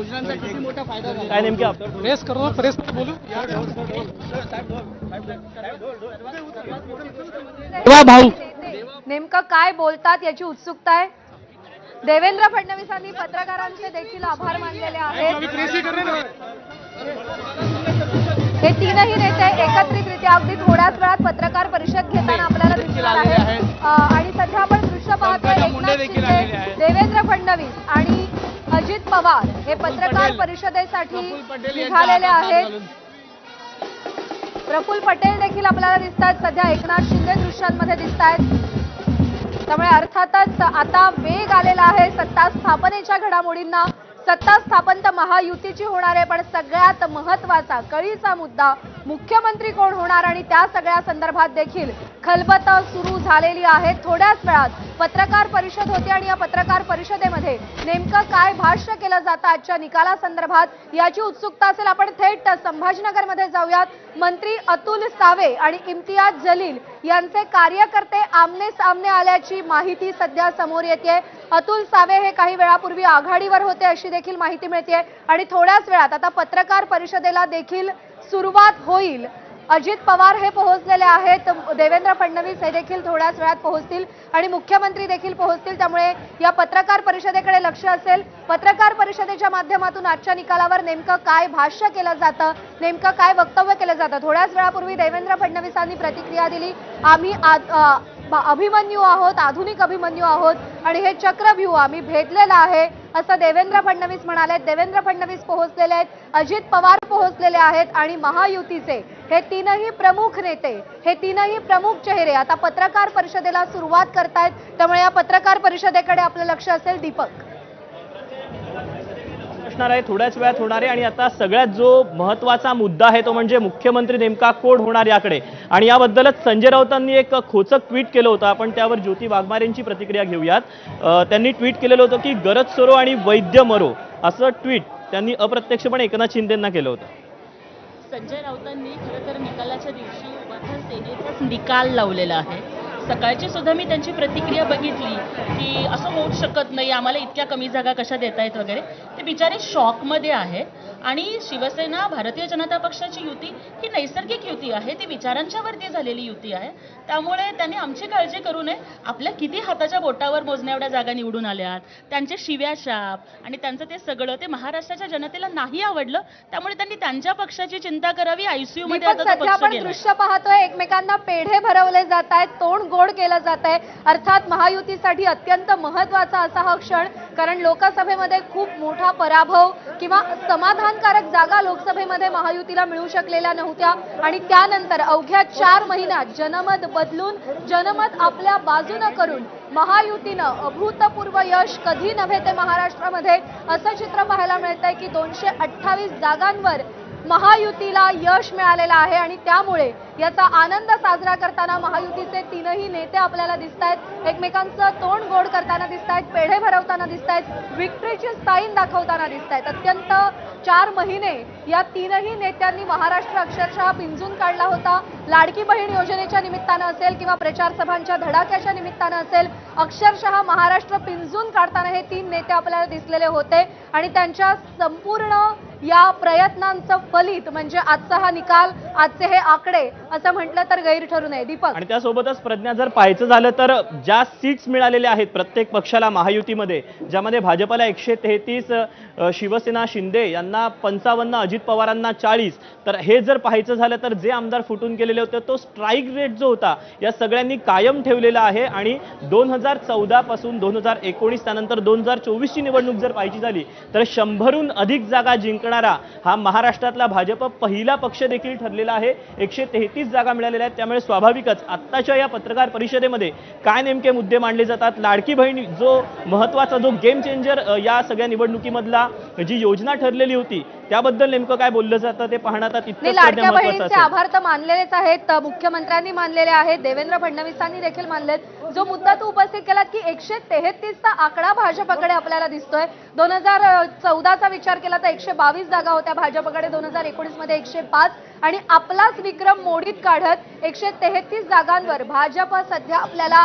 योजनांचा किती मोठा फायदा झाला? काय नेमके प्रेस करू, प्रेस बोलू वा भाऊ नेमकं काय बोलतात याची उत्सुकता आहे. देवेंद्र फडणवीसांनी पत्रकारांचे देखील आभार मानलेले आहेत. हे तीनही नेते एकत्रितरित्या अगदी थोड्याच वेळात पत्रकार परिषद घेताना आपल्याला दिसणार आहेत. आणि सध्या आपण दृश्य पाहतोय एकनाथ शिंदे, देवेंद्र फडणवीस आणि अजित पवार हे पत्रकार परिषदेसाठी निघालेले आहेत. प्रफुल्ल पटेल देखील आपल्याला दिसतात. सध्या एकनाथ शिंदे दृश्यांमध्ये दिसत आहेत. त्यामुळे अर्थातच आता वेग आलेला आहे सत्ता स्थापनेच्या घडामोडींना. सत्ता स्थापन तर महायुतीची होणार आहे, पण सगळ्यात महत्वाचा कळीचा मुद्दा मुख्यमंत्री कोण होणार आणि त्या सगळ्या संदर्भात देखील खलबत सुरू झालेली आहे. थोड्याच वेळात पत्रकार परिषद होते आणि या पत्रकार परिषदेमध्ये नेमकं काय भाष्य केलं जातं आजच्या निकालासंदर्भात याची उत्सुकता असेल. आपण थेट संभाजीनगरमध्ये जाऊयात. मंत्री अतुल सावे आणि इम्तियाज जलील यांचे कार्यकर्ते आमने सामने आल्याची माहिती सध्या समोर येते. अतुल सावे हे काही वेळापूर्वी आघाडीवर होते अशी देखील माहिती मिळते आणि थोड्याच वेळात आता पत्रकार परिषदेला देखील सुरुवात होईल. अजित पवार हे पोहोचलेले आहेत. देवेंद्र फडणवीस हे देखील थोड्याच वेळात पोहोचतील आणि मुख्यमंत्री देखील पोहोचतील. त्यामुळे या पत्रकार परिषदेकडे लक्ष असेल. पत्रकार परिषदेच्या माध्यमातून आजच्या निकालावर नेमकं काय भाष्य केलं जातं, नेमकं काय वक्तव्य केलं जातं. थोड्याच वेळापूर्वी देवेंद्र फडणवीसांनी प्रतिक्रिया दिली. आम्ही अभिमन्यू आहोत, आधुनिक अभिमन्यू आहोत आणि हे चक्रव्यूह आम्ही भेदलेला आहे असं देवेंद्र फडणवीस म्हणाले. देवेंद्र फडणवीस पोहोचलेले आहेत, अजित पवार पोहोचलेले आहेत आणि महायुतीचे हे तीनही प्रमुख नेते, हे तीनही प्रमुख चेहरे आता पत्रकार परिषदेला सुरुवात करतायत. त्यामुळे या पत्रकार परिषदेकडे आपलं लक्ष असेल. दीपक असणार आहे, थोड्याच वेळात होणार आहे आणि आता सगळ्यात जो महत्त्वाचा मुद्दा आहे तो म्हणजे मुख्यमंत्री नेमका कोण होणार याकडे. आणि याबद्दलच संजय राऊतांनी एक खोचक ट्विट केलं होतं. आपण त्यावर ज्योती वाघमारेंची प्रतिक्रिया घेऊयात. त्यांनी ट्विट केलेलं होतं की गरज सरो आणि वैद्य मरो असं ट्विट त्यांनी अप्रत्यक्षपणे एकनाथ शिंदेंना केलं होतं. संजय राऊतांनी खरं तर निकालाच्या दिवशी उभा सेनेचाच निकाल लावलेला आहे. सकाळची सुद्धा मी त्यांची प्रतिक्रिया बघितली की असं होऊच शकत नाही, आम्हाला इतक्या कमी जागा कशा देता येत वगैरे. ते बिचारे शॉकमध्ये आहेत. आणि शिवसेना भारतीय जनता पक्षाची युती ही नैसर्गिक युती आहे, ती विचारांच्या वरती झालेली युती आहे. त्यामुळे त्यांनी आमची काळजी करू नये. आपल्या किती हाताच्या बोटावर मोजण्या एवढ्या जागा निवडून आल्यात, त्यांचे शिव्या शाप आणि त्यांचं ते सगळं ते महाराष्ट्राच्या जनतेला नाही आवडलं. त्यामुळे त्यांनी त्यांच्या पक्षाची चिंता करावी. आयसीयू मध्ये आपण दृश्य पाहतोय, एकमेकांना पेढे भरवले जात आहेत, तोंड गोड केलं जात आहे. अर्थात महायुतीसाठी अत्यंत महत्वाचा असा हा क्षण, कारण लोकसभेमध्ये खूप मोठा पराभव किंवा समाधानकारक जागा लोकसभेमध्ये महायुतीला मिळू शकलेल्या नव्हत्या आणि त्यानंतर अवघ्या 4 महिन्यात जनमत बदलून जनमत आपल्या बाजूने करून महायुतीनं अभूतपूर्व यश कधी नव्हे ते महाराष्ट्रामध्ये असं चित्र पाहायला मिळतंय की 228 जागांवर महायुतीला यश मिळालेलं आहे आणि त्यामुळे याचा आनंद साजरा करताना महायुतीचे तीनही नेते आपल्याला दिसतायत. एकमेकांचं तोंड गोड करताना दिसतायत, पेढे भरवताना दिसतायत, विक्ट्रीची साईन दाखवताना दिसतायत. अत्यंत 4 महिने या तीनही नेत्यांनी महाराष्ट्र अक्षरशः पिंजून काढला होता. लाडकी बहीण योजनेच्या निमित्तानं असेल किंवा प्रचार सभांच्या धडाक्याच्या निमित्तानं असेल, अक्षरशः महाराष्ट्र पिंजून काढताना हे 3 नेते आपल्याला दिसलेले होते आणि त्यांच्या संपूर्ण या प्रयत्नांचं फलित म्हणजे आजचा हा निकाल, आजचे हे आकडे असं म्हटलं तर गैर ठरू नये. दीपक आणि त्यासोबतच प्रज्ञा, जर पाहायचं झालं तर ज्या सीट्स मिळालेल्या आहेत प्रत्येक पक्षाला महायुतीमध्ये, ज्यामध्ये भाजपला 133, शिवसेना शिंदे यांना 55, अजित पवारांना 40, तर हे जर पाहायचं झालं तर जे आमदार फुटून गेलेले होते तो स्ट्राईक रेट जो होता या सगळ्यांनी कायम ठेवलेला आहे. आणि 2014 पासून 2019 त्यानंतर 2024 ची निवडणूक जर पाहायची झाली तर 100हून अधिक जागा जिंकणारा हा महाराष्ट्रातला भाजप पहिला पक्ष देखील ठरलेला आहे. 133 जागा मिळालेल्या आहेत. त्यामुळे स्वाभाविकच आत्ताच्या या पत्रकार परिषदेमध्ये काय नेमके मुद्दे मांडले जातात, लाडकी बहीण जो महत्वाचा जो गेम चेंजर या सगळ्या निवडणुकीमधला जी योजना ठरलेली होती त्याबद्दल नेमकं काय बोललं जातं ते पाहणं आता तितकंच लाडक्या बहिणींचे आभार तर मानलेलेच आहेत, मुख्यमंत्र्यांनी मानलेले आहेत, देवेंद्र फडणवीसांनी देखील मानलेत. जो मुद्दा तू उपस्थित केलात की 133चा आकडा भाजपकडे आपल्याला दिसतोय. 2014चा विचार केला तर 122 जागा होत्या भाजपकडे, 2019 मध्ये 105 आणि आपलाच विक्रम मोडीत काढत 133 जागांवर भाजप सध्या आपल्याला